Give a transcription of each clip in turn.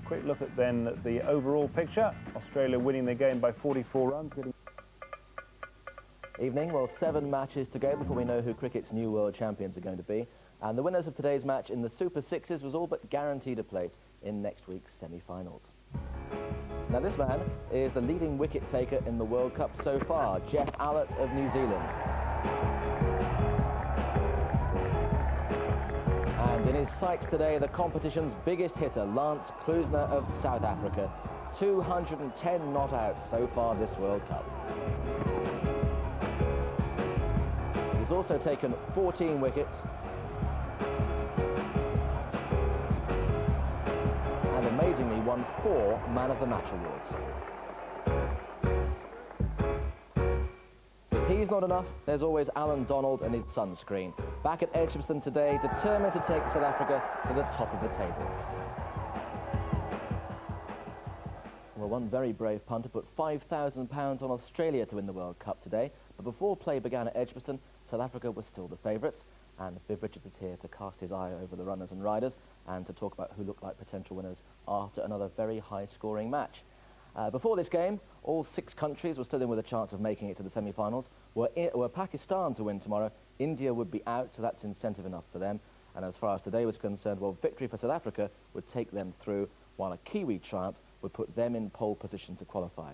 quick look at then the overall picture. Australia winning the game by 44 runs. Evening, well, 7 matches to go before we know who cricket's new world champions are going to be. And the winners of today's match in the Super Sixes was all but guaranteed a place in next week's semi-finals. Now this man is the leading wicket taker in the World Cup so far, Jeff Allott of New Zealand. And in his sights today, the competition's biggest hitter, Lance Klusener of South Africa. 210 not out so far this World Cup. He's also taken 14 wickets. And amazingly won 4 Man of the Match awards. If he's not enough, there's always Alan Donald and his sunscreen. Back at Edgbaston today, determined to take South Africa to the top of the table. Well, one very brave punter put £5,000 on Australia to win the World Cup today. But before play began at Edgbaston, South Africa was still the favourites. And Viv Richards is here to cast his eye over the runners and riders and to talk about who look like potential winners after another very high-scoring match. Before this game, all 6 countries were still in with a chance of making it to the semi-finals. Were Pakistan to win tomorrow, India would be out, so that's incentive enough for them. And as far as today was concerned, well, victory for South Africa would take them through, while a Kiwi triumph would put them in pole position to qualify.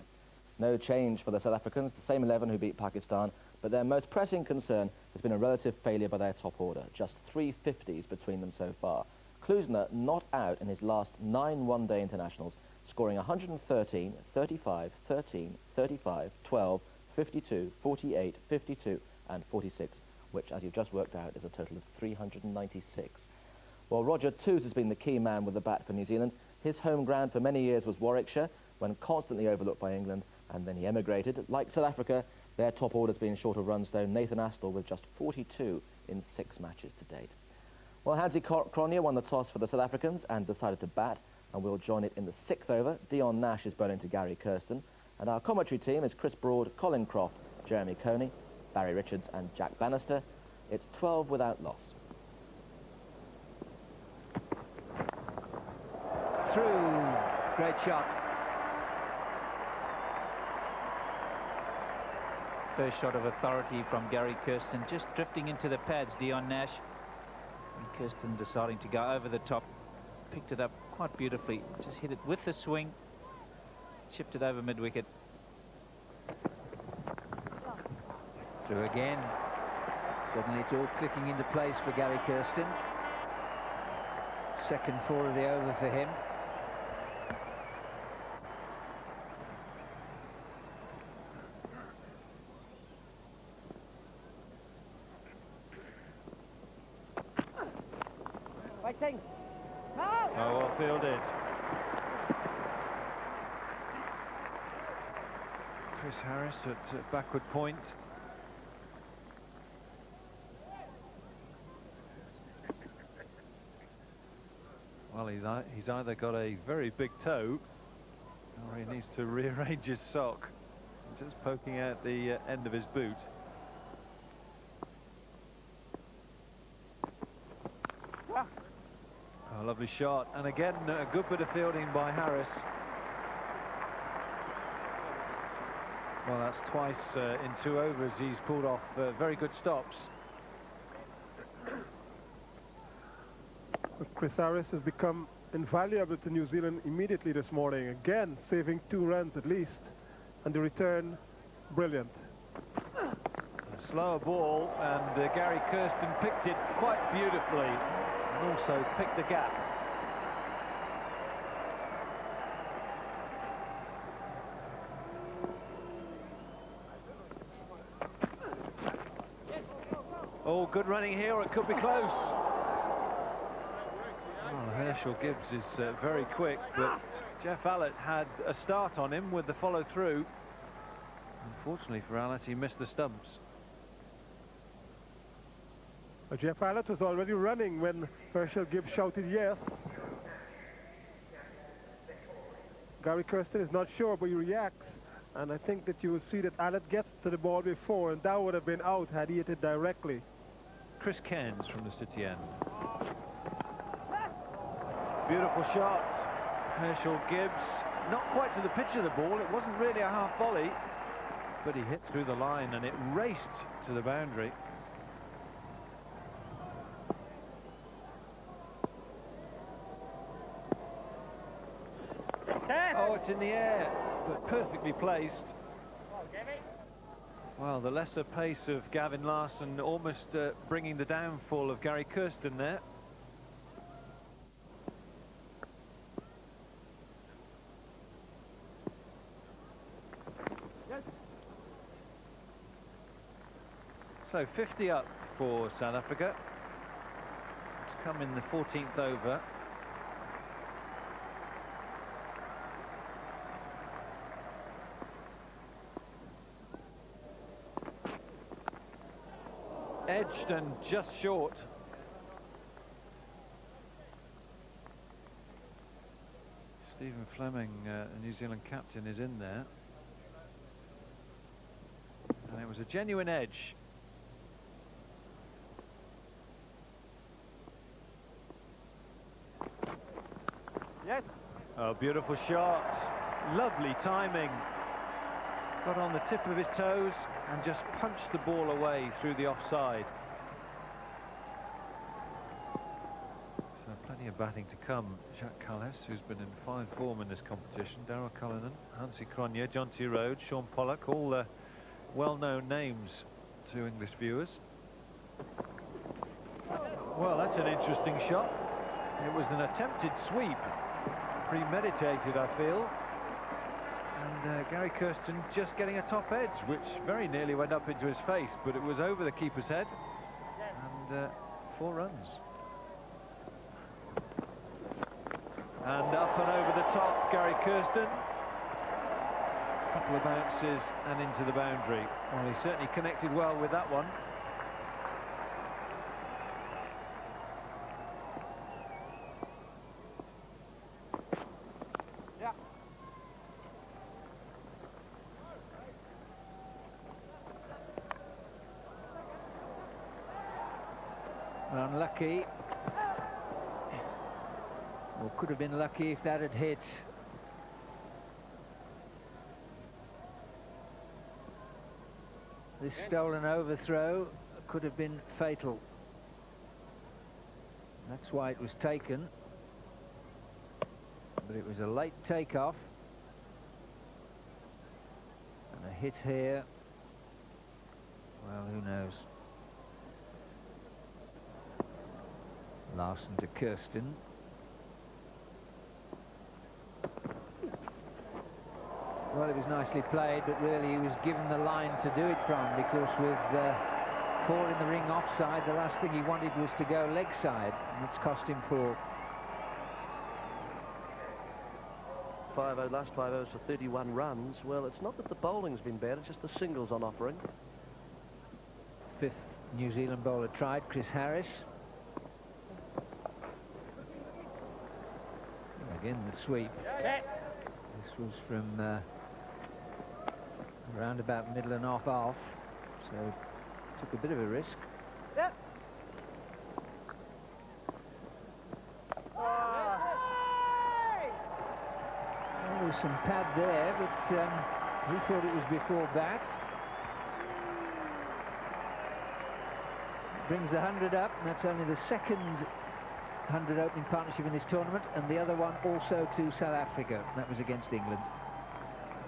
No change for the South Africans, the same 11 who beat Pakistan, but their most pressing concern has been a relative failure by their top order. Just 3 50s between them so far. Klusener not out in his last 9 one-day internationals, scoring 113, 35, 13, 35, 12, 52, 48, 52 and 46, which, as you've just worked out, is a total of 396. While Roger Toos has been the key man with the bat for New Zealand, his home ground for many years was Warwickshire, when constantly overlooked by England, and then he emigrated. Like South Africa, their top order's been short of runs, though. Nathan Astle with just 42 in 6 matches to date. Well, Hansie Cronje won the toss for the South Africans and decided to bat, and we'll join it in the 6th over. Dion Nash is bowling to Gary Kirsten, and our commentary team is Chris Broad, Colin Croft, Jeremy Coney, Barry Richards and Jack Bannister. It's 12 without loss. Through. Great shot. First shot of authority from Gary Kirsten, just drifting into the pads, Dion Nash. And Kirsten deciding to go over the top. Picked it up quite beautifully, just hit it with the swing, chipped it over mid-wicket. Through again. Suddenly it's all clicking into place for Gary Kirsten. Second 4 of the over for him. Oh, well fielded. Chris Harris at backward point. Well, he's either got a very big toe or he needs to rearrange his sock. Just poking out the end of his boot. Oh, lovely shot, and again a good bit of fielding by Harris. Well, that's twice in 2 overs he's pulled off very good stops. Chris Harris has become invaluable to New Zealand immediately this morning, again saving 2 runs at least, and the return brilliant. A slower ball, and Gary Kirsten picked it quite beautifully. And also picked the gap. Oh, good running here, or it could be close. Well, Herschel Gibbs is very quick, but Jeff Allott had a start on him with the follow-through. Unfortunately for Allott, he missed the stumps. Jeff Allott was already running when Herschel Gibbs shouted yes. Gary Kirsten is not sure, but he reacts. And I think that you will see that Allott gets to the ball before, and that would have been out had he hit it directly. Chris Cairns from the City end. Beautiful shot. Herschel Gibbs, not quite to the pitch of the ball. It wasn't really a half volley, but he hit through the line and it raced to the boundary. Oh, it's in the air, but perfectly placed. Well, the lesser pace of Gavin Larson almost bringing the downfall of Gary Kirsten there. So 50 up for South Africa. It's come in the 14th over. Edged and just short. Stephen Fleming, the New Zealand captain, is in there. And it was a genuine edge. Yes. Oh, beautiful shot. Lovely timing. Got on the tip of his toes and just punched the ball away through the offside. So plenty of batting to come. Jacques Callis, who's been in fine form in this competition, Darrell Cullinan, Hansi Cronje, John T. Rhodes, Sean Pollock, all well-known names to English viewers. Well, that's an interesting shot. It was an attempted sweep, premeditated, I feel. And Gary Kirsten just getting a top edge, which very nearly went up into his face, but it was over the keeper's head. And 4 runs. And up and over the top, Gary Kirsten. A couple of bounces and into the boundary. Well, he certainly connected well with that one. Unlucky, or could have been lucky if that had hit. This stolen overthrow could have been fatal. That's why it was taken, but it was a late takeoff and a hit here. Well, who knows? Larson to Kirsten. Well, it was nicely played, but really he was given the line to do it from, because with 4 in the ring offside, the last thing he wanted was to go leg side, and it's cost him 4. 5 last 5 overs for 31 runs. Well, it's not that the bowling's been bad, it's just the singles on offering. 5th New Zealand bowler tried, Chris Harris. Again, the sweep. This was from around about middle and off, so took a bit of a risk. There was some pad there, but he thought it was before bat. Brings the 100 up, and that's only the second 100 opening partnership in this tournament, and the other one also to South Africa. That was against England.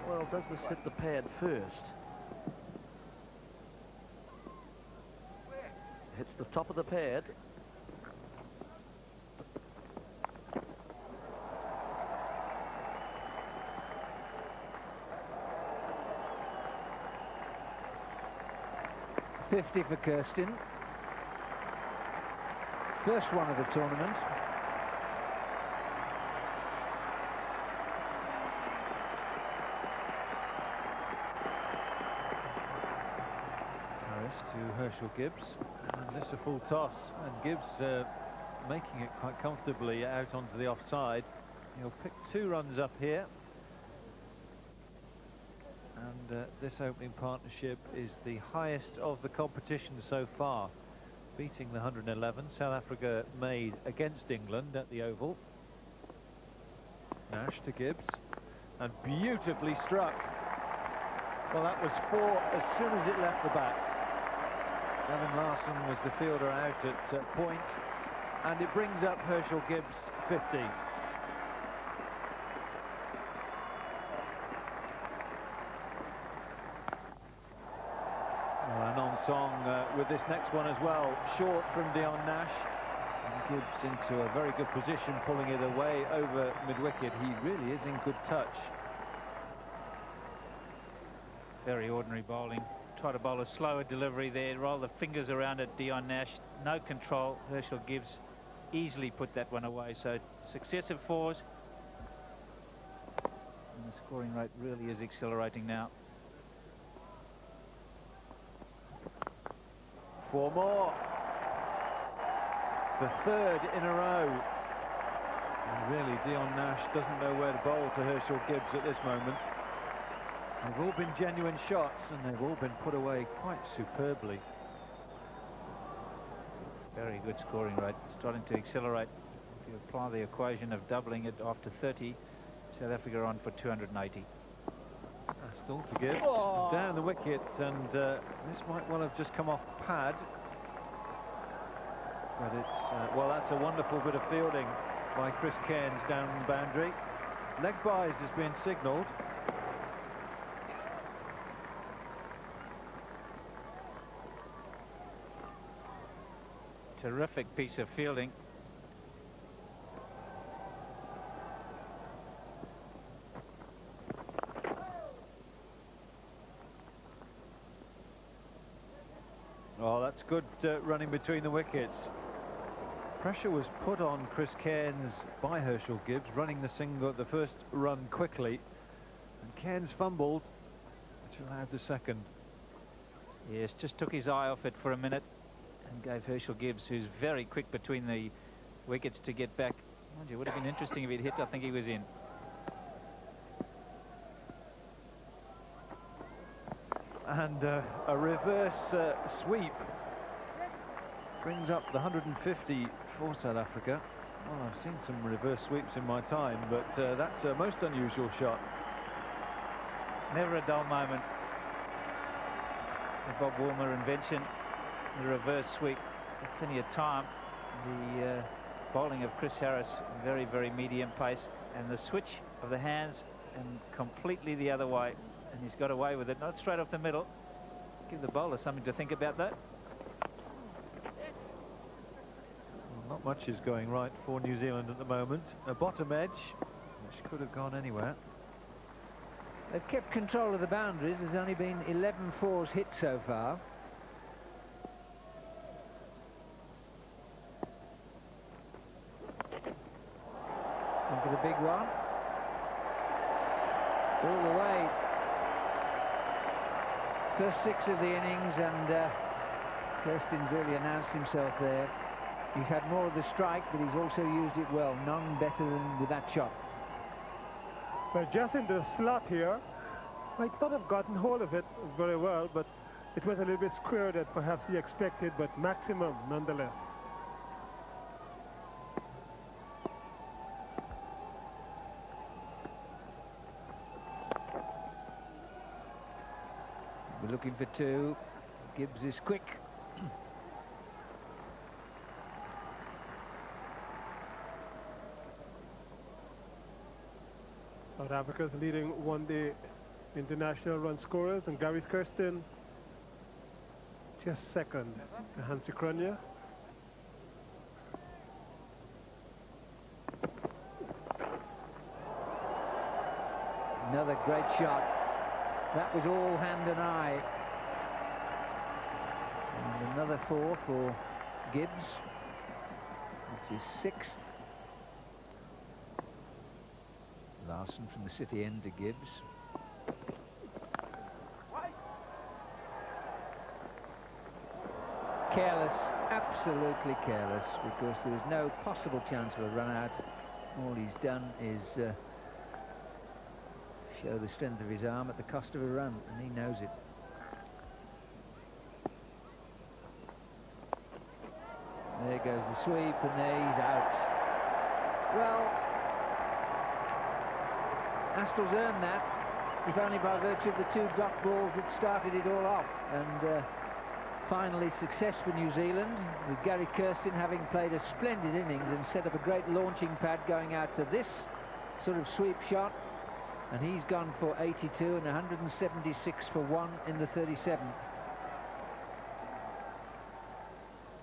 Well, does this hit the pad first? Hits the top of the pad. .50 for Kirsten. First one of the tournament. Harris to Herschel Gibbs, and just a full toss, and Gibbs making it quite comfortably out onto the offside. He'll pick 2 runs up here, and this opening partnership is the highest of the competition so far, beating the 111 South Africa made against England at the Oval. Nash to Gibbs, and beautifully struck. Well, that was 4 as soon as it left the bat. Gavin Larson was the fielder out at point, and it brings up Herschel Gibbs 50. Well, and on song with this next one as well, short from Dion Nash. And Gibbs into a very good position, pulling it away over mid-wicket. He really is in good touch. Very ordinary bowling. Try to bowl a slower delivery there, roll the fingers around it. Dion Nash, no control. Herschel Gibbs easily put that one away. So successive 4s. And the scoring rate really is accelerating now. 4 more. The 3rd in a row. And really, Dion Nash doesn't know where to bowl to Herschel Gibbs at this moment. They've all been genuine shots, and they've all been put away quite superbly. Very good scoring rate, starting to accelerate. If you apply the equation of doubling it after 30, South Africa are on for 280. Still to Gibbs, down the wicket, and this might well have just come off pad. But it's, well, that's a wonderful bit of fielding by Chris Cairns down the boundary. Leg byes has been signalled. Terrific piece of fielding. Oh, that's good running between the wickets. Pressure was put on Chris Cairns by Herschel Gibbs, running the first run quickly, and Cairns fumbled, which allowed the second. Yes, just took his eye off it for a minute and gave Herschel Gibbs, who's very quick between the wickets, to get back. Mind you, it would have been interesting if he'd hit. I think he was in. And a reverse sweep brings up the 150 for South Africa. Well, I've seen some reverse sweeps in my time, but that's a most unusual shot. Never a dull moment. The Bob Woolmer invention, the reverse sweep. Plenty of time. The bowling of Chris Harris, very, very medium pace, and the switch of the hands and completely the other way. And he's got away with it, not straight off the middle. Give the bowler something to think about that. Well, not much is going right for New Zealand at the moment. A bottom edge, which could have gone anywhere. They've kept control of the boundaries. There's only been 11 fours hit so far. And for the big one. All the way. First 6 of the innings, and Kirsten's really announced himself there. He's had more of the strike, but he's also used it well. None better than with that shot. But just in the slot here, might not have gotten hold of it very well, but it was a little bit square than perhaps he expected, but maximum nonetheless. We're looking for 2. Gibbs is quick. South Africa's leading one-day international run scorers, and Gary Kirsten just second to Hansi Cronje. Another great shot. That was all hand and eye. And another 4 for Gibbs. That's his 6th. Larson from the city end to Gibbs. Careless, absolutely careless, because there was no possible chance of a run out. All he's done is show the strength of his arm at the cost of a run, and he knows it. There goes the sweep, and there he's out. Well, Astl's earned that, if only by virtue of the 2 dot balls that started it all off. And finally success for New Zealand, with Gary Kirsten having played a splendid innings and set up a great launching pad going out to this sort of sweep shot. And he's gone for 82 and 176 for 1 in the 37th.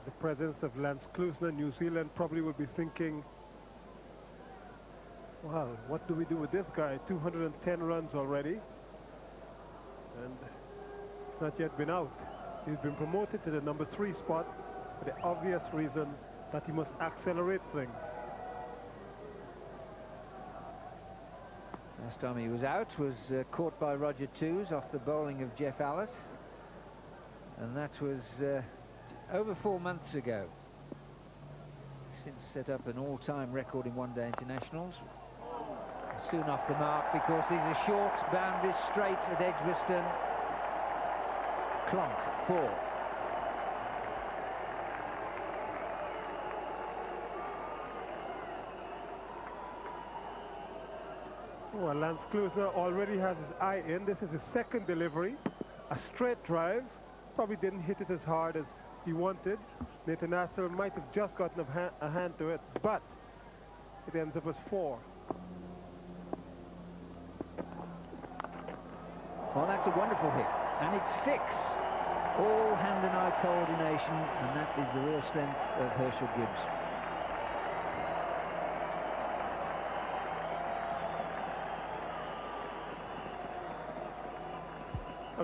The presence of Lance Klusener, New Zealand probably will be thinking, well, what do we do with this guy? 210 runs already, and it's not yet been out. He's been promoted to the number 3 spot for the obvious reason that he must accelerate things. Last time he was out was caught by Roger Toos off the bowling of Jeff Allett, and that was over 4 months ago. Since set up an all-time record in one-day internationals. Soon off the mark because these are short boundaries straight at Edgbaston. Clonk, 4. Well, Lance Klusener already has his eye in. This is his 2nd delivery. A straight drive. Probably didn't hit it as hard as he wanted. Nathan Astle might have just gotten a hand to it, but it ends up as 4. Well, that's a wonderful hit. And it's 6. All hand and eye coordination, and that is the real strength of Herschel Gibbs.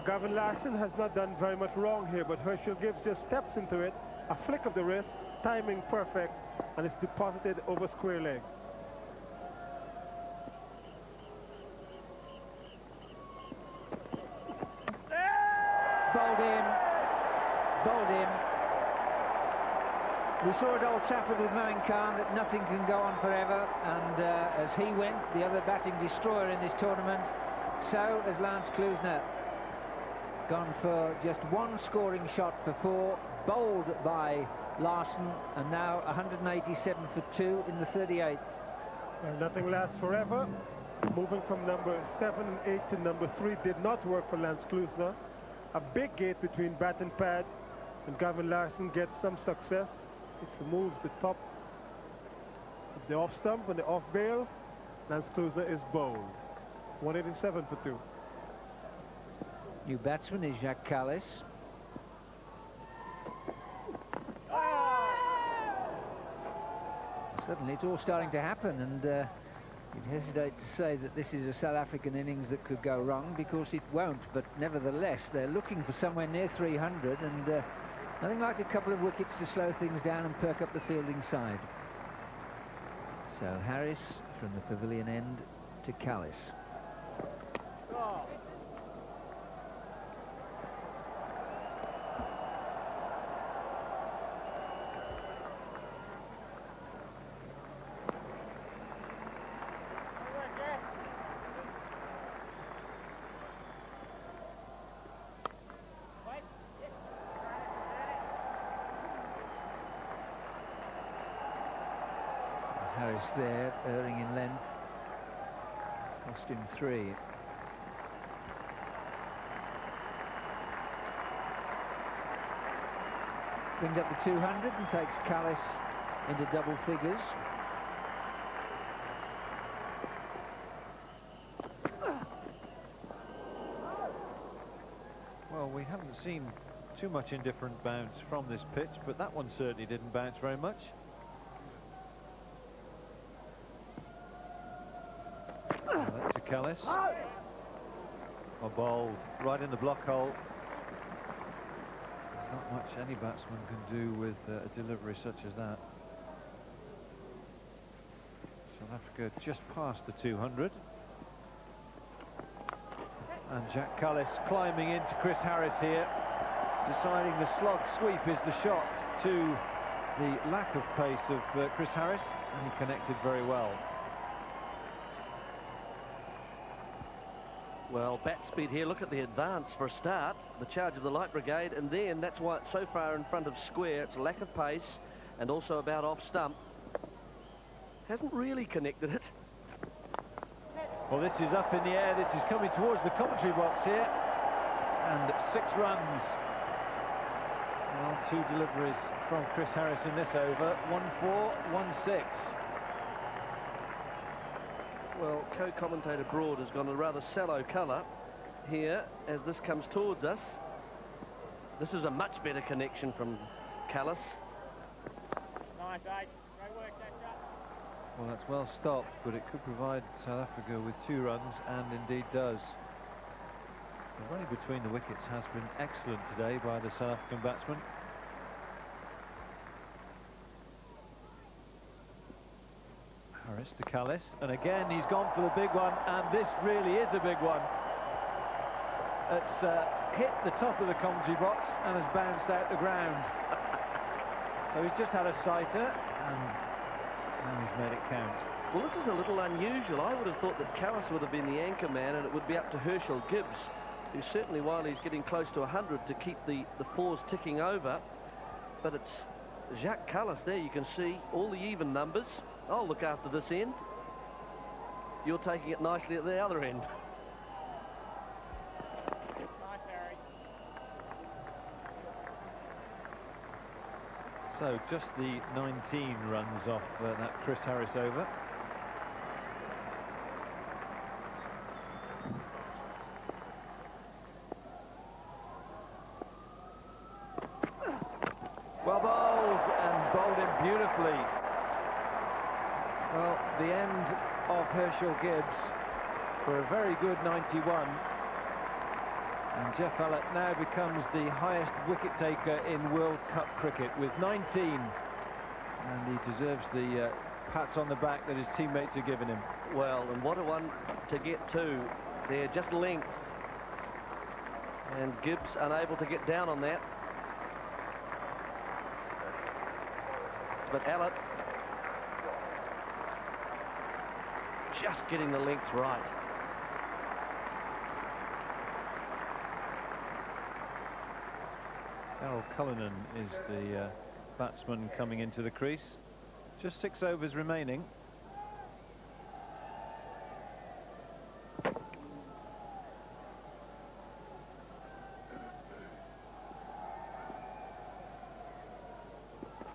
Gavin Larson has not done very much wrong here, but Herschel Gibbs just steps into it, a flick of the wrist, timing perfect, and it's deposited over square leg. Bowled in. Bowled in. We saw at Old Trafford with Moeen Khan that nothing can go on forever, and as he went, the other batting destroyer in this tournament, so has Lance Klusener. Gone for just 1 scoring shot for 4, bowled by Larson, and now 187 for 2 in the 38th. Well, nothing lasts forever. Moving from number 7 and 8 to number 3 did not work for Lance Klusener. A big gate between bat and pad, and Gavin Larson gets some success. It removes the top of the off stump and the off bail. Lance Klusener is bowled. 187 for 2. New batsman is Jacques Callis. Suddenly it's all starting to happen, and you'd hesitate to say that this is a South African innings that could go wrong, because it won't, but nevertheless they're looking for somewhere near 300, and nothing like a couple of wickets to slow things down and perk up the fielding side. So Harris from the pavilion end to Callis. Harris there, erring in length, cost him 3. Brings up the 200 and takes Callis into double figures. Well, we haven't seen too much indifferent bounce from this pitch, but that one certainly didn't bounce very much. To Callis. A bowled right in the block hole. There's not much any batsman can do with a delivery such as that. South Africa just past the 200. And Jack Callis climbing into Chris Harris here, deciding the slog sweep is the shot to the lack of pace of Chris Harris, and he connected very well. Well, bat speed here. Look at the advance for a start. The charge of the Light Brigade, and then that's why it's so far in front of square. It's a lack of pace, and also about off stump. Hasn't really connected it. Well, this is up in the air. This is coming towards the commentary box here. And 6 runs. Well, 2 deliveries from Chris Harris in this over. 1-4, 1-6. Well, co-commentator Broad has gone a rather sallow colour here as this comes towards us. This is a much better connection from Callis. Nice, Great work, catch. Well, that's well stopped, but it could provide South Africa with 2 runs, and indeed does. The running between the wickets has been excellent today by the South African batsman. Harris to Callis, and again he's gone for the big one, and this really is a big one. It's hit the top of the commentary box and has bounced out the ground. So he's just had a sighter, and now he's made it count. Well, this is a little unusual. I would have thought that Callis would have been the anchor man, and it would be up to Herschel Gibbs, who certainly, while he's getting close to 100, to keep the 4s ticking over. But it's Jacques Callis there. You can see all the even numbers. I'll look after this end. You're taking it nicely at the other end. Nice, Barry. So just the 19 runs off that Chris Harris over. Well bowled, and bowled him beautifully. Well, the end of Herschel Gibbs for a very good 91. And Jeff Allott now becomes the highest wicket taker in World Cup cricket with 19. And he deserves the pats on the back that his teammates are giving him. Well, and what a one to get to. They're just length. And Gibbs unable to get down on that. But Allott just getting the length right. Darryl Cullinan is the batsman coming into the crease. Just 6 overs remaining.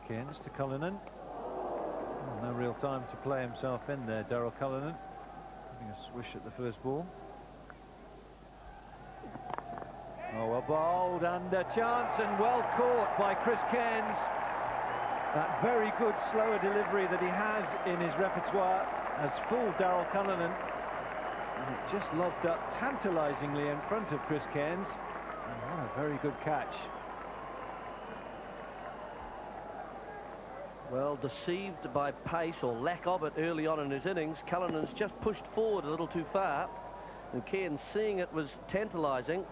Cairns to Cullinan. No real time to play himself in there, Darryl Cullinan. Having a swish at the first ball. Oh, a bowled and a chance, and well caught by Chris Cairns. That very good slower delivery that he has in his repertoire has fooled Darryl Cullinan. And it just lobbed up tantalisingly in front of Chris Cairns. And what a very good catch. Well, deceived by pace or lack of it early on in his innings, Cullinan's just pushed forward a little too far, and Cairns, seeing it, was tantalising.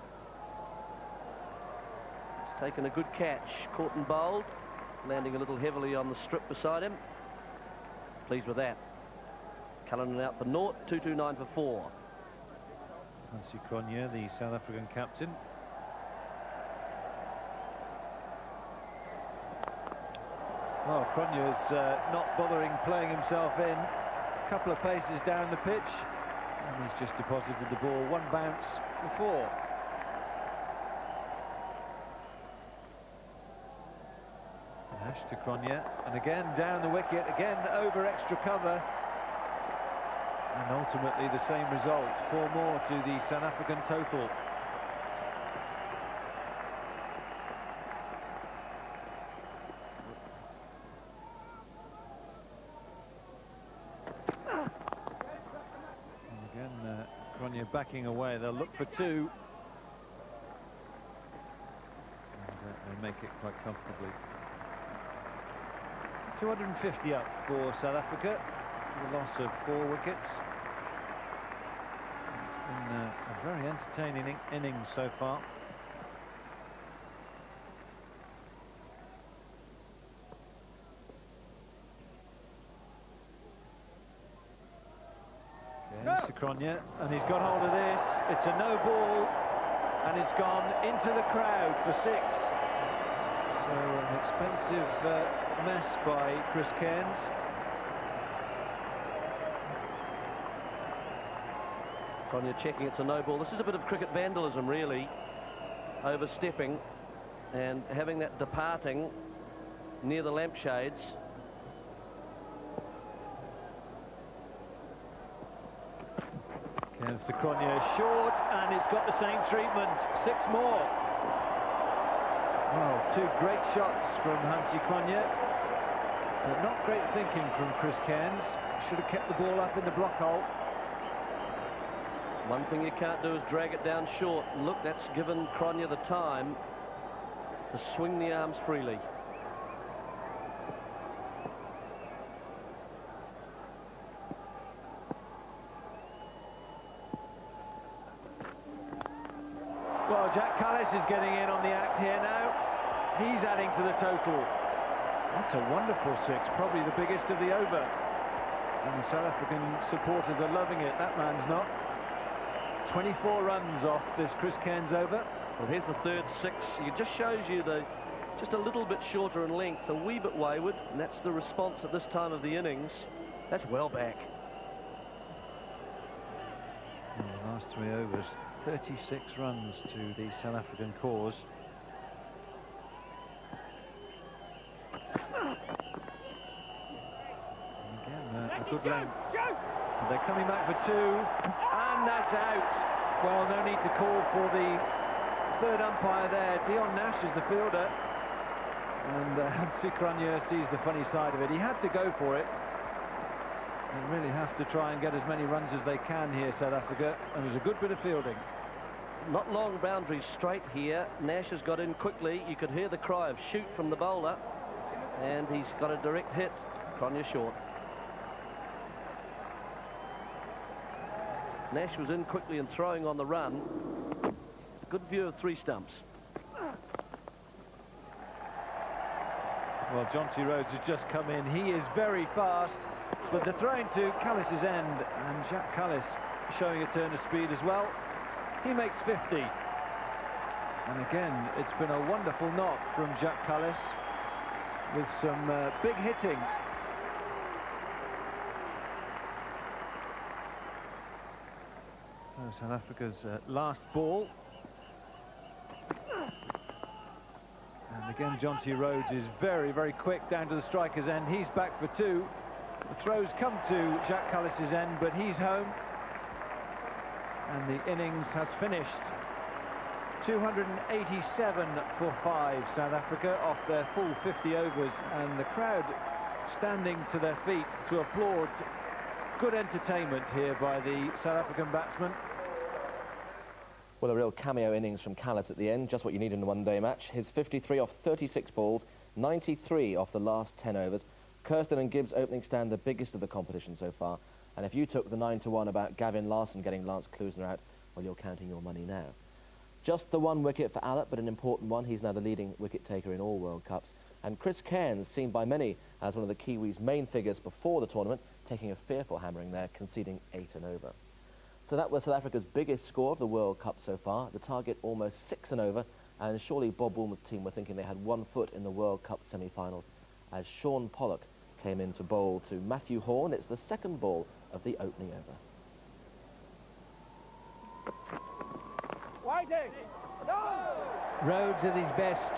He's taken a good catch, caught and bowled, landing a little heavily on the strip beside him. Pleased with that. Cullinan out for naught, 229 for 4. Hansie Cronje, the South African captain. Well, Cronje's not bothering playing himself in. A couple of paces down the pitch, and he's just deposited the ball. 1 bounce for 4. Nash to Cronje, and again down the wicket, again over extra cover. And ultimately the same result, 4 more to the South African total. Backing away, they'll look for 2. And they make it quite comfortably. 250 up for South Africa, the loss of 4 wickets. It's been a very entertaining innings so far. Mr. Cronje, and he's got hold of this. It's a no ball, and it's gone into the crowd for 6. So an expensive mess by Chris Cairns. Cronje checking it's a no ball. This is a bit of cricket vandalism, really. Overstepping and having that departing near the lampshades. Cairns to Cronje, short, and it's got the same treatment. 6 more. Well, 2 great shots from Hansi Cronje, but not great thinking from Chris Cairns. Should have kept the ball up in the block hole. One thing you can't do is drag it down short. And look, that's given Cronje the time to swing the arms freely. Well, Jack Callis is getting in on the act here now. He's adding to the total. That's a wonderful 6, probably the biggest of the over. And the South African supporters are loving it. That man's not. 24 runs off this Chris Cairns over. Well, here's the third 6. It just shows you just a little bit shorter in length, a wee bit wayward, and that's the response at this time of the innings. That's well back. In the last 3 overs, 36 runs to the South African cause. And again, a good length. And they're coming back for 2, and that's out. Well, no need to call for the third umpire there. Dion Nash is the fielder, and Hansi Cronje sees the funny side of it. He had to go for it. They really have to try and get as many runs as they can here, South Africa, and there's a good bit of fielding. Not long boundaries straight here. Nash has got in quickly. You could hear the cry of shoot from the bowler, and he's got a direct hit. Cronje short. Nash was in quickly and throwing on the run. Good view of 3 stumps. Well, Jonty Rhodes has just come in. He is very fast, but the throw into Callis's end, and Jack Callis showing a turn of speed as well. He makes 50. And again, it's been a wonderful knock from Jack Callis with some big hitting. So South Africa's last ball. And again, Jonty Rhodes is very, very quick down to the striker's end. He's back for 2. The throws come to Jack Callis's end, but he's home. And the innings has finished. 287 for 5, South Africa, off their full 50 overs. And the crowd standing to their feet to applaud. Good entertainment here by the South African batsman. Well, a real cameo innings from Callis at the end, just what you need in a one-day match. His 53 off 36 balls, 93 off the last 10 overs. Kirsten and Gibbs' opening stand the biggest of the competition so far. And if you took the 9-1 about Gavin Larson getting Lance Klusener out, well, you're counting your money now. Just the 1 wicket for Allott, but an important one. He's now the leading wicket-taker in all World Cups. And Chris Cairns, seen by many as one of the Kiwis' main figures before the tournament, taking a fearful hammering there, conceding 8 and over. So that was South Africa's biggest score of the World Cup so far. The target almost 6 and over, and surely Bob Woolman's team were thinking they had 1 foot in the World Cup semi-finals as Sean Pollock came in to bowl to Matthew Horn. It's the 2nd ball of the opening over. Rhodes at his best.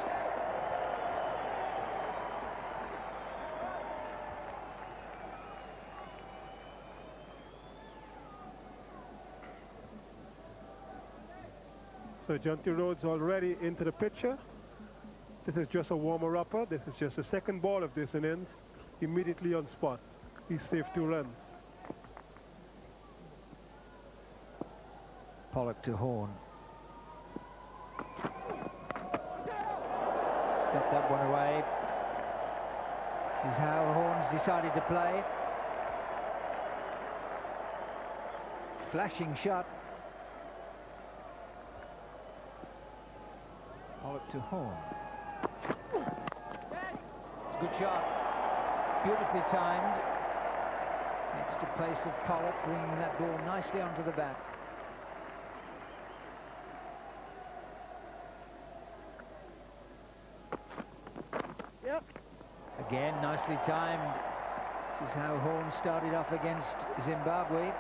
So Jonty Rhodes already into the picture. This is just a warmer-upper. This is just the 2nd ball of this innings. Immediately on spot. He's saved 2 runs. Pollock to Horn. Got that one away. This is how Horn's decided to play. Flashing shot. Pollock to Horn. It's a good shot. Beautifully timed. Next to place of Pollock, bringing that ball nicely onto the bat. Again, nicely timed. This is how Horn started off against Zimbabwe.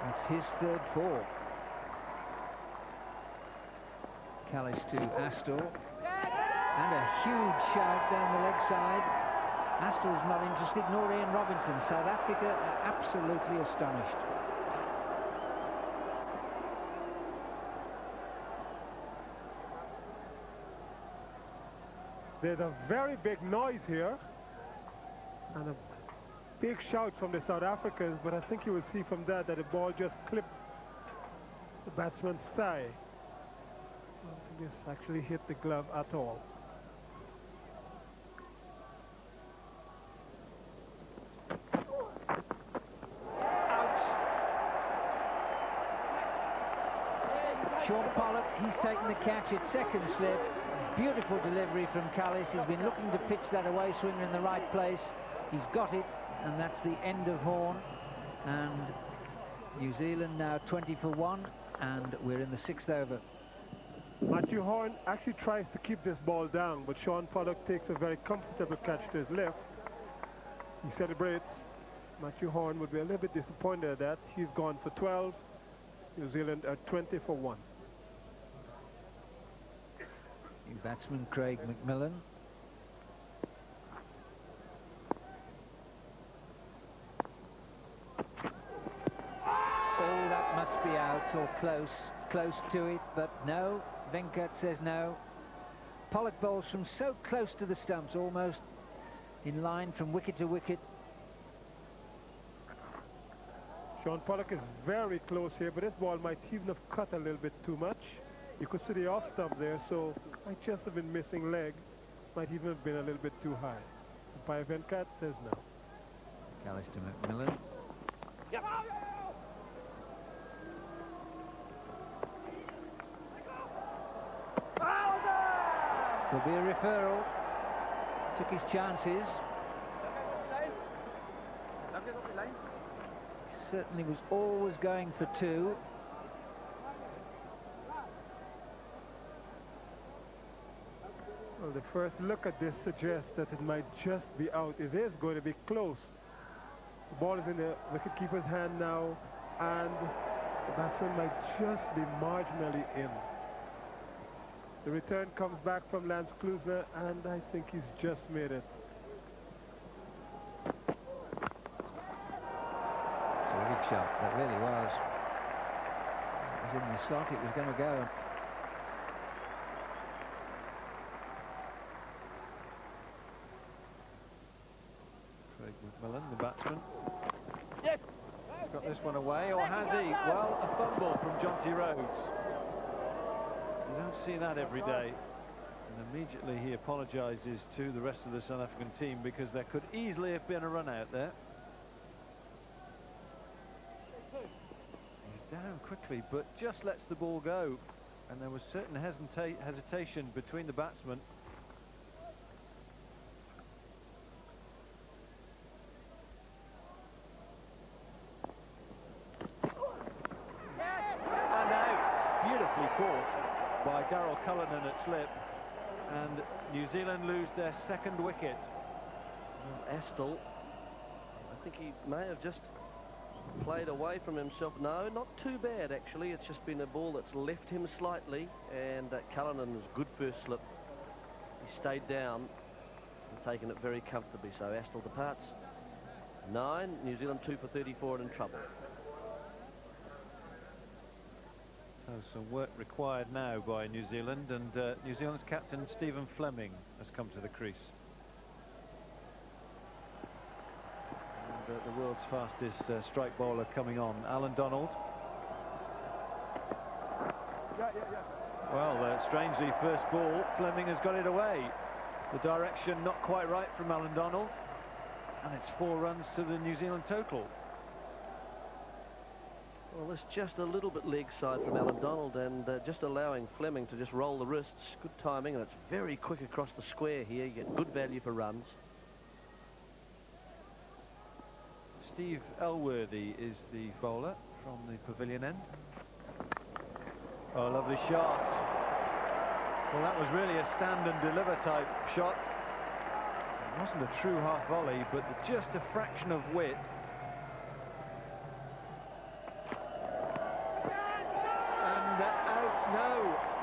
It's his third four. Callis to Astor. And a huge shout down the leg side. Astor's not interested, nor Ian Robinson. South Africa are absolutely astonished. There's a very big noise here and a big shout from the South Africans, but I think you will see from that the ball just clipped the batsman's thigh. I don't think this actually hit the glove at all. Sean Pollock, he's taken the catch at second slip. Beautiful delivery from Callis. He's been looking to pitch that away swinger in the right place. He's got it, and that's the end of Horn. And New Zealand now 20 for 1, and we're in the 6th over. Matthew Horn actually tries to keep this ball down, but Sean Pollock takes a very comfortable catch to his left. He celebrates. Matthew Horn would be a little bit disappointed at that. He's gone for 12. New Zealand are 20 for 1. Batsman Craig McMillan. Oh, that must be out, or close to it, but no. Venkat says no. Pollock bowls from so close to the stumps, almost in line from wicket to wicket. Sean Pollock is very close here, but this ball might even have cut a little bit too much. You could see the off stump there, so might just have been missing leg. Might even have been a little bit too high. Umpire Venkat says no. Callis to McMillan. Yep. There'll be a referral. Took his chances. Certainly was always going for 2. Well, the first look at this suggests that it might just be out. It is going to be close. The ball is in the wicketkeeper's hand now, and the batsman might just be marginally in. The return comes back from Lance Klusener, and I think he's just made it. It's a big shot, that really was. It was in the slot, it was going to go. Craig McMillan, the batsman. Yes. He's got this one away, or has he? Well, a fumble from Jonty Rhodes. You don't see that every day. And immediately he apologises to the rest of the South African team because there could easily have been a run out there. He's down quickly, but just lets the ball go. And there was certain hesitation between the batsmen. And out. Beautifully caught by Darrell Cullinan at slip, and New Zealand lose their 2nd wicket. Well, Astle, I think he may have just played away from himself. No, not too bad actually. It's just been a ball that's left him slightly, and Cullinan was good first slip. He stayed down and taken it very comfortably. So Astle departs. 9, New Zealand 2 for 34 and in trouble. So some work required now by New Zealand, and New Zealand's captain Stephen Fleming has come to the crease. And the world's fastest strike bowler coming on, Alan Donald. Well, strangely, first ball, Fleming has got it away. The direction not quite right from Alan Donald, and it's 4 runs to the New Zealand total. Well, it's just a little bit leg side from Alan Donald, and just allowing Fleming to just roll the wrists. Good timing, and it's very quick across the square here. You get good value for runs. Steve Elworthy is the bowler from the pavilion end. Oh, lovely shot. Well, that was really a stand and deliver type shot. It wasn't a true half volley, but just a fraction of width.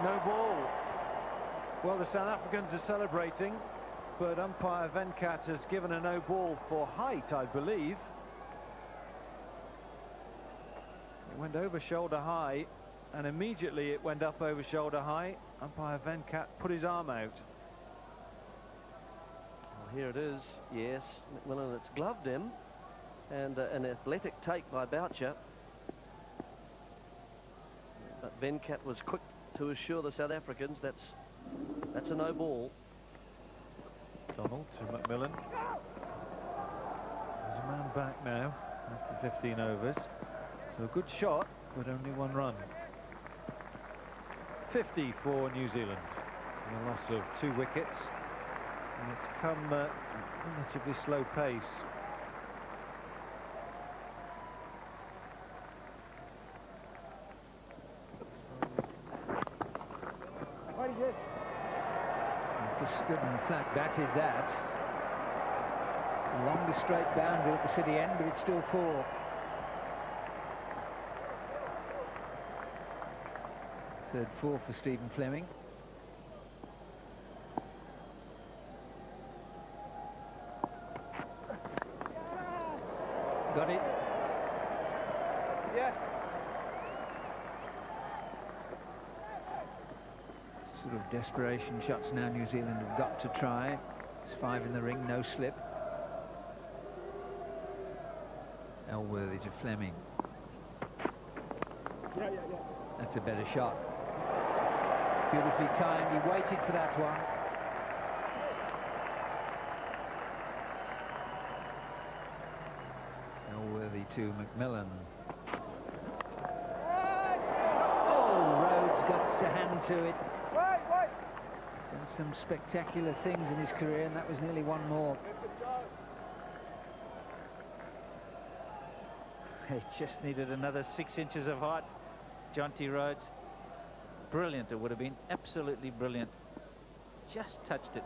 no ball. Well, the South Africans are celebrating, but umpire Venkat has given a no ball for height, I believe. It went over shoulder high, and immediately it went up over shoulder high. Umpire Venkat put his arm out. Well, here it is. Yes, McMillan, it's gloved him, and an athletic take by Boucher. But Venkat was quick to assure the South Africans that's a no ball. Donald to McMillan. There's a man back now after 15 overs. So a good shot, but only one run. 50 for New Zealand. And a loss of 2 wickets. And it's come at a relatively slow pace. Just stood and flat batted that. It's the longest straight boundary at the city end, but it's still 4. Third 4 for Stephen Fleming. Got it. Yeah. Sort of desperation shots now New Zealand have got to try. It's 5 in the ring, no slip. Elworthy to Fleming. Yeah. That's a better shot. Beautifully timed. He waited for that one. Elworthy to McMillan. Oh, Rhodes got a hand to it. He's done some spectacular things in his career, and that was nearly one more. He just needed another 6 inches of height. Jonty Rhodes. Brilliant it would have been. Absolutely brilliant. Just touched it.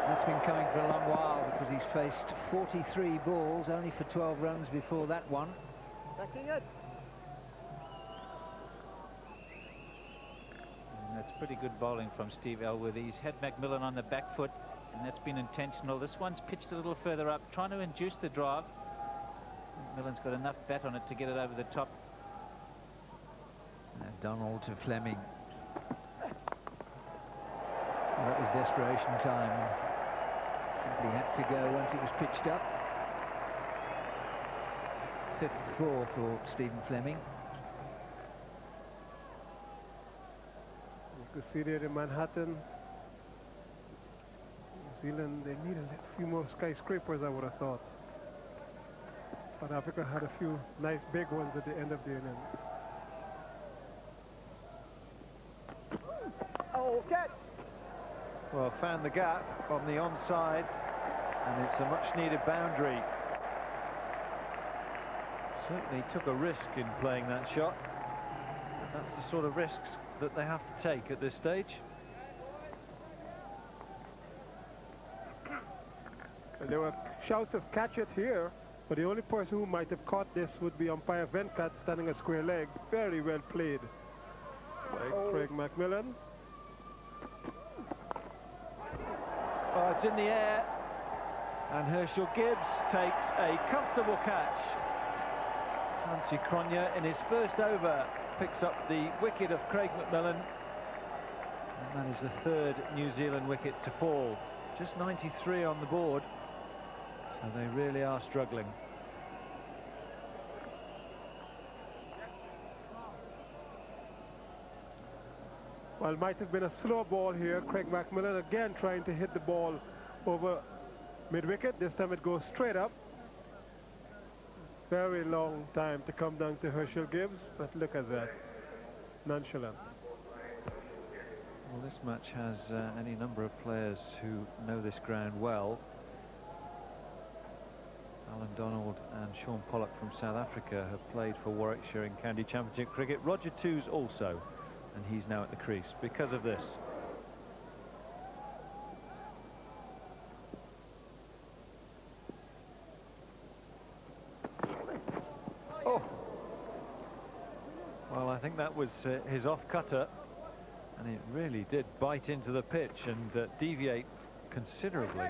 That's been coming for a long while because he's faced 43 balls, only for 12 runs before that one. Backing it. And that's pretty good bowling from Steve Elworthy. He's had McMillan on the back foot, and that's been intentional. This one's pitched a little further up, trying to induce the drive. McMillan's got enough bat on it to get it over the top. Donald to Fleming. Well, that was desperation time. Simply had to go once it was pitched up. 54 for Stephen Fleming. You could see there in Manhattan. New Zealand, they need a few more skyscrapers, I would have thought. South Africa had a few nice big ones at the end of the innings. Oh, catch. Well, found the gap on the onside, and it's a much-needed boundary. Certainly took a risk in playing that shot. That's the sort of risks that they have to take at this stage. And there were shouts of catch it here, but the only person who might have caught this would be umpire Venkat standing at square leg. Very well played by Craig McMillan. Oh, it's in the air, and Herschel Gibbs takes a comfortable catch. Hansi Cronje in his first over picks up the wicket of Craig McMillan, and that is the 3rd New Zealand wicket to fall. Just 93 on the board, so they really are struggling. Well, it might have been a slow ball here. Craig McMillan again trying to hit the ball over mid-wicket. This time it goes straight up. Very long time to come down to Herschel Gibbs, but look at that. Nonchalant. Well, this match has any number of players who know this ground well. Alan Donald and Sean Pollock from South Africa have played for Warwickshire in County Championship cricket. Roger Toos also, and he's now at the crease because of this. think that was his off-cutter, and it really did bite into the pitch and deviate considerably.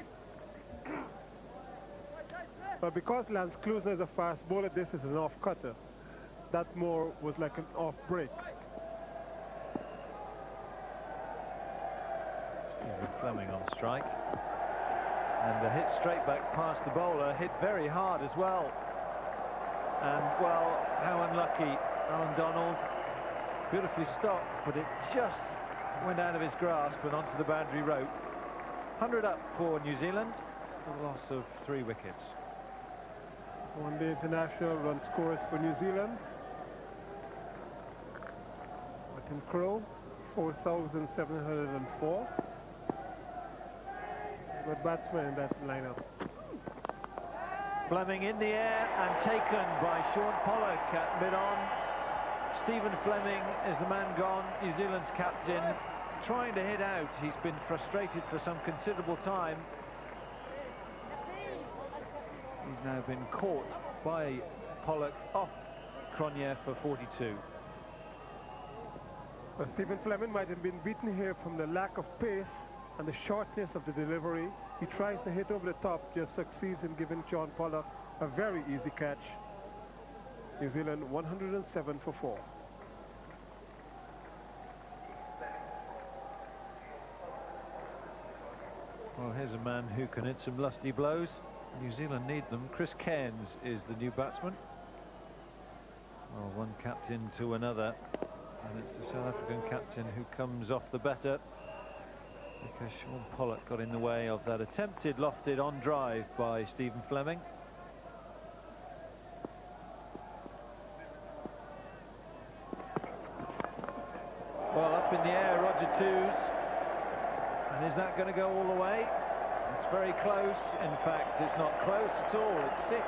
But because Lance Klusner is a fast bowler, this is an off-cutter. That more was like an off-break. Stephen Fleming on strike. And the hit straight back past the bowler, hit very hard as well. And, well, how unlucky Alan Donald. Beautifully stopped, but it just went out of his grasp and onto the boundary rope. 100 up for New Zealand, a loss of 3 wickets. One-day international run scores for New Zealand. Martin Crowe, 4,704. Good batsman in that lineup. Fleming in the air and taken by Sean Pollock at mid-on. Stephen Fleming is the man gone, New Zealand's captain, trying to hit out. He's been frustrated for some considerable time. He's now been caught by Pollock off Cronje for 42. But Stephen Fleming might have been beaten here from the lack of pace and the shortness of the delivery. He tries to hit over the top, just succeeds in giving Sean Pollock a very easy catch. New Zealand 107 for 4. Well, here's a man who can hit some lusty blows. New Zealand need them. Chris Cairns is the new batsman. Well, one captain to another, and it's the South African captain who comes off the better, because Sean Pollock got in the way of that attempted lofted on drive by Stephen Fleming. Well, up in the air, Roger Twos. And is that going to go all the way? It's very close. In fact, it's not close at all. It's 6.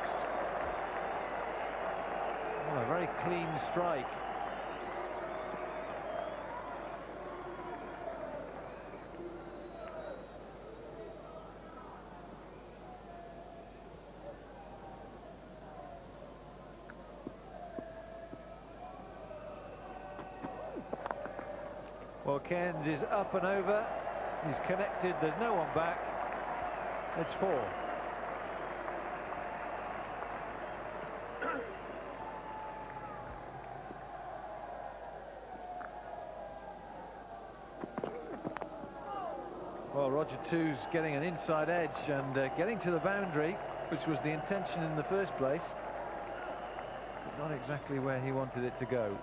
Oh, a very clean strike. Well, Cairns is up and over. He's connected. There's no one back. It's 4. Well, Roger Twos getting an inside edge and getting to the boundary, which was the intention in the first place, but not exactly where he wanted it to go.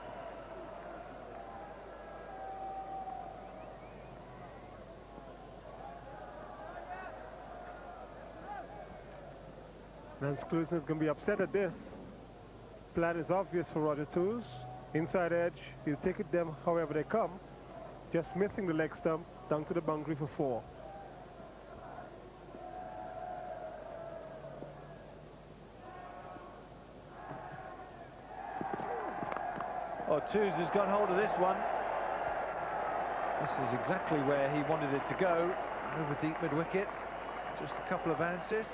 Lance Klusner is going to be upset at this. Plan is obvious for Roger Twos. Inside edge, he'll take it them however they come. Just missing the leg stump, down to the boundary for 4. Oh, Twos has got hold of this one. This is exactly where he wanted it to go. Over deep mid-wicket. Just a couple of bounces.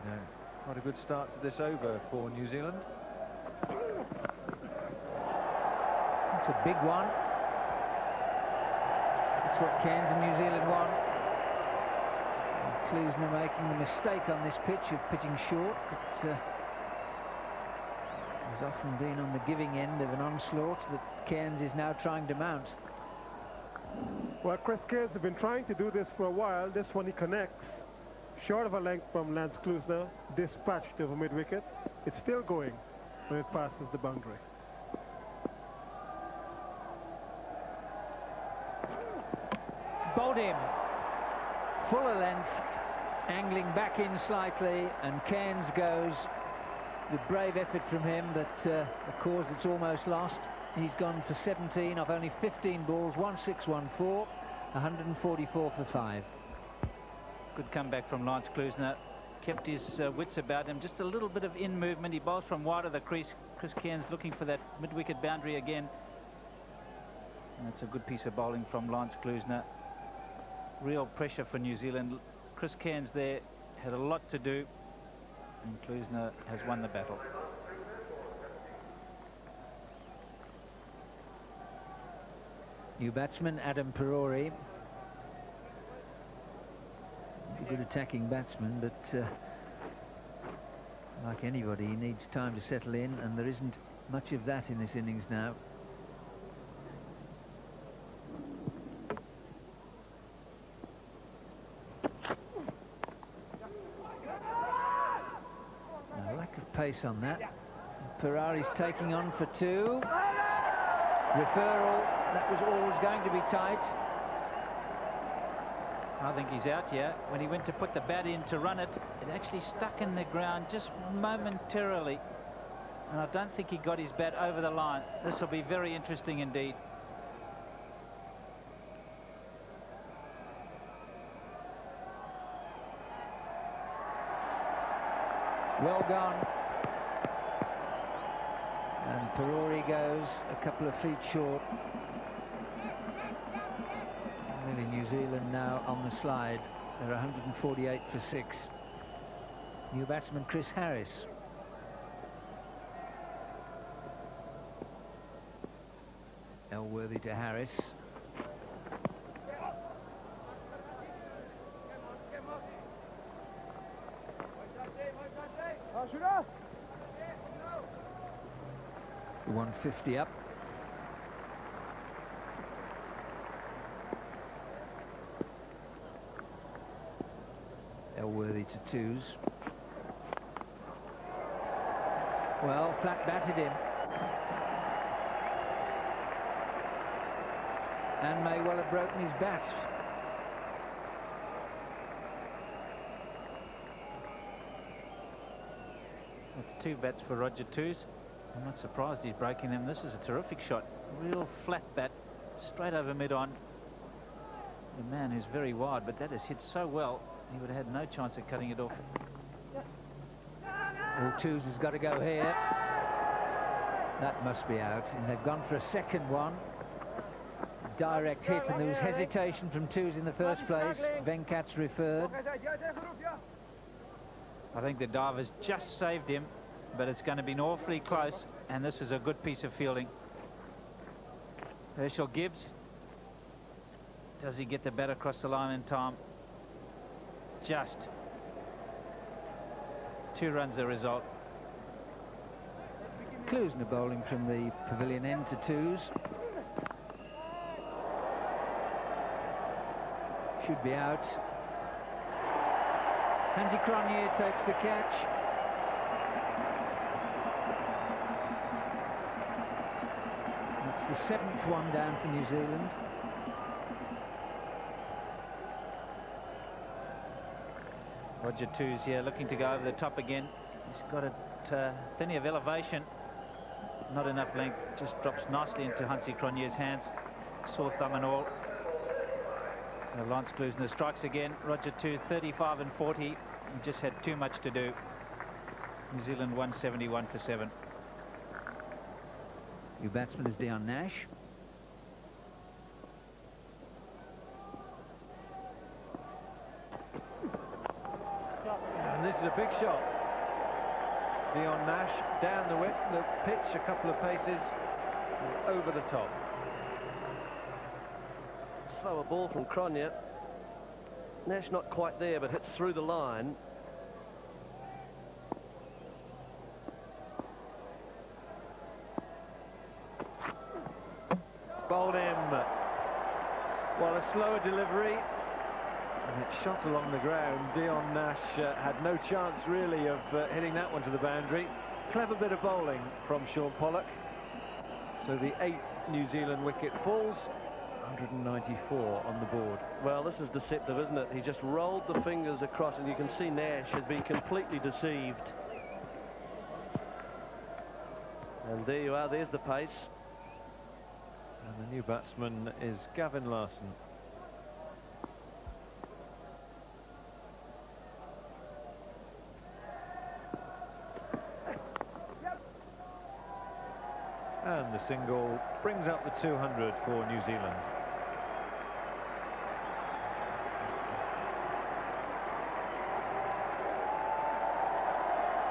And, quite a good start to this over for New Zealand. It's a big one. That's what Cairns and New Zealand want. And Klusner making the mistake on this pitch of pitching short, but has often been on the giving end of an onslaught that Cairns is now trying to mount. Well, Chris Cairns has been trying to do this for a while. This one he connects. Short of a length from Lance Klusner, dispatched over mid-wicket. It's still going when it passes the boundary. Bowled him. Fuller length, angling back in slightly, and Cairns goes with brave effort from him, but of course it's almost lost. He's gone for 17 off only 15 balls, 1614, 144 for 5. Good comeback from Lance Klusner. Kept his wits about him. Just a little bit of in movement. He bowls from wide of the crease. Chris Cairns looking for that mid-wicket boundary again. And that's a good piece of bowling from Lance Klusner. Real pressure for New Zealand. Chris Cairns there had a lot to do, and Klusner has won the battle. New batsman, Adam Perori. A good attacking batsman, but like anybody, he needs time to settle in, and there isn't much of that in this innings now. A lack of pace on that. Perari's taking on for two. Referral, that was always going to be tight. I think he's out here. When he went to put the bat in to run it, it actually stuck in the ground just momentarily. And I don't think he got his bat over the line. This will be very interesting indeed. Well gone. And Perori goes a couple of feet short. Really, New Zealand now on the slide. They're 148 for 6. New batsman Chris Harris. Elworthy to Harris. The 150 up. Elworthy to twos. Well, flat batted him. And may well have broken his bat. That's 2 bats for Roger Twos. I'm not surprised he's breaking them. This is a terrific shot. Real flat bat, straight over mid-on. The man is very wide, but that has hit so well, he would have had no chance of cutting it off. All Twos has got to go here. That must be out. And they've gone for a second one. Direct hit, and there was hesitation from Twos in the first place. Venkat's referred. I think the divers just saved him, but it's going to be awfully close, and this is a good piece of fielding. Herschel Gibbs. Does he get the bat across the line in time? Just. 2 runs the result. Klusner bowling from the pavilion end to Twos. Should be out. Hansi Cronje takes the catch. That's the 7th one down for New Zealand. Roger Twos here looking to go over the top again. He's got it plenty of elevation, not enough length, just drops nicely into Hansi Cronje's hands, sore thumb and all. So Lance Klusner strikes again. Roger Twos 35 and 40. He just had too much to do. New Zealand 171 for 7. Your batsman is Dion Nash. And this is a big shot. Dion Nash down the width, the pitch a couple of paces over the top. Slower ball from Cronje. Nash not quite there, but hits through the line. Bowled him. Well, a slower delivery, and it shot along the ground. Dion Nash had no chance really of hitting that one to the boundary. Clever bit of bowling from Sean Pollock. So the 8th New Zealand wicket falls. 194 on the board. Well, this is deceptive, isn't it? He just rolled the fingers across, and you can see Nash had been completely deceived. And there you are, there's the pace. And the new batsman is Gavin Larson. And the single brings up the 200 for New Zealand.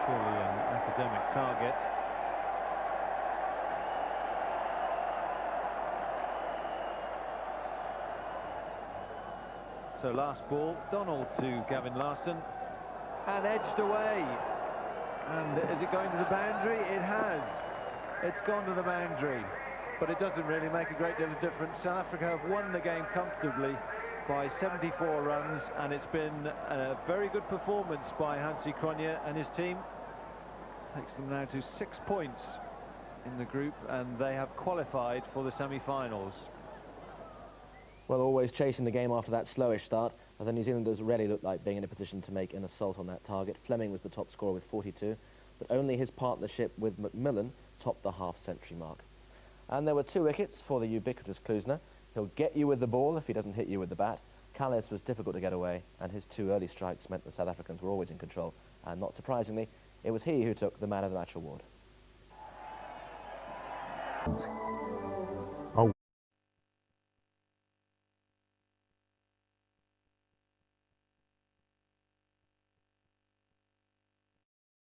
Surely an academic target. So last ball, Donald to Gavin Larson, and edged away. And is it going to the boundary? It has. It's gone to the boundary, but it doesn't really make a great deal of difference. South Africa have won the game comfortably by 74 runs, and it's been a very good performance by Hansi Cronje and his team. Takes them now to 6 points in the group, and they have qualified for the semi-finals. Well, always chasing the game after that slowish start, but the New Zealanders really looked like being in a position to make an assault on that target. Fleming was the top scorer with 42, but only his partnership with McMillan topped the half-century mark. And there were 2 wickets for the ubiquitous Klusener. He'll get you with the ball if he doesn't hit you with the bat. Callis was difficult to get away, and his 2 early strikes meant the South Africans were always in control. And not surprisingly, it was he who took the Man of the Match award.